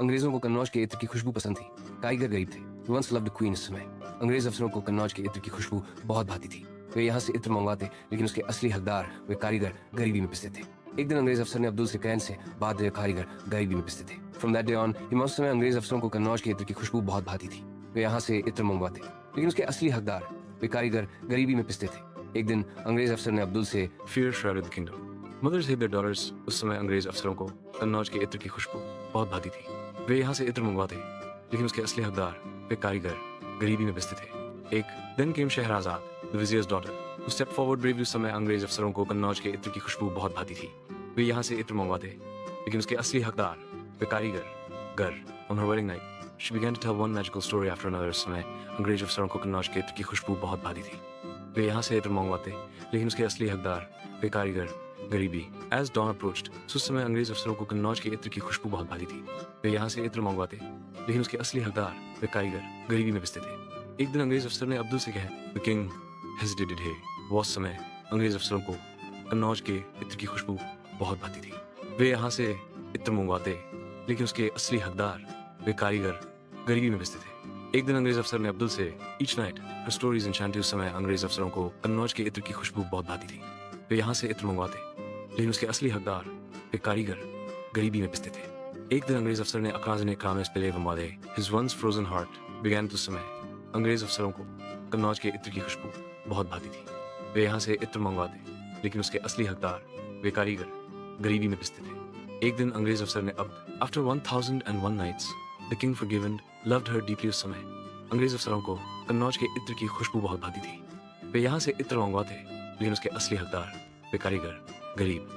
अंग्रेजों को कन्नौज के इत्र की खुशबू पसंद थी। कारीगर गरीब थे। वंस लव्ड क्वीन उस समय। अंग्रेज अफसरों को कन्नौज के इत्र की खुशबू बहुत भाती थी। वे यहाँ से इत्र मंगवाते, लेकिन उसके असली हकदार वे कारीगर गरीबी में पिसते थे। एक दिन अंग्रेज अफसर ने अब्दुल से कहने से बाद वे कारीगर गरीबी में पिसते थे। फ्रॉम दैट डे ऑन उस समय अंग्रेज अफसरों को कन्नौज के इत्र की खुशबू बहुत भाती थी। वे यहाँ से इत्र मंगवाते, लेकिन उसके असली हकदार वे कारीगर गरीबी में पिसते थे। एक दिन अंग्रेज अफसर ने अब्दुल से Fear shrouded the kingdom. Mothers hid their daughters. उस समय अंग्रेज अफसरों को कन्नौज के इत्र की खुशबू बहुत भाती थी। वे यहाँ से इत्र मंगवाते, लेकिन उसके असली हकदार वे कारीगर गरीबी में पिसते थे। एक then came शहराजाद, the vizier's daughter, who stepped forward bravely। उस समय अंग्रेज अफसरों को कन्नौज के इत्र की खुशबू बहुत भाती थी। वे यहाँ से इत्र मंगवाते, लेकिन उसके असली हकदार वे कारीगर गर। On her wedding night, she began to tell one magical story after another। उस समय अंग्रेज अफसरों को कन्नौज के इत्र की खुशबू बहुत भाती थी। वे यहाँ से इत्र मंगवाते, लेकिन उसके असली हकदार वे कारीगर गरीबी। As dawn approached, उस समय अंग्रेज अफसरों को कन्नौज के इत्र की खुशबू बहुत भाती थी। वे यहाँ से इत्र मंगवाते, लेकिन उसके असली हकदार वे कारीगर गरीबी में पिसते थे। एक दिन अंग्रेज अफसर ने अब्दुल से कहा, The king hesitated here। वो उस समय अंग्रेज अफसरों को कन्नौज के इत्र की खुशबू बहुत भाती थी। वे यहाँ से इत्र मंगवाते, लेकिन उसके असली हकदार वे कारीगर गरीबी में पिसते थे। एक दिन अंग्रेज अफसर ने अब्दुल से each night her stories enchanted। उस समय अंग्रेज अफसरों को कन्नौज के इत्र की खुशबू बहुत भाती थी। वे यहाँ से इत्र मंगवाते, लेकिन उसके असली हकदार वे कारीगर गरीबी में पिसते थे। एक दिन अंग्रेज अफसर ने अकाज़ने कामेस पेले वमादे his once frozen heart began। उस समय अंग्रेज अफसरों को कन्नौज के इत्र की खुशबू बहुत भाती थी। वे यहाँ से इत्र मंगवाते, लेकिन उसके असली हकदार वे कारीगर गरीबी में पिसते थे। एक दिन अंग्रेज अफसर ने अब after 1001 nights the king forgiven loved her deeply। उस समय अंग्रेज अफसरों को कन्नौज के इत्र की खुशबू बहुत भाती थी। वे यहाँ से इत्र मंगवाते, लेकिन उसके असली हकदार वे कारीगर गरीब।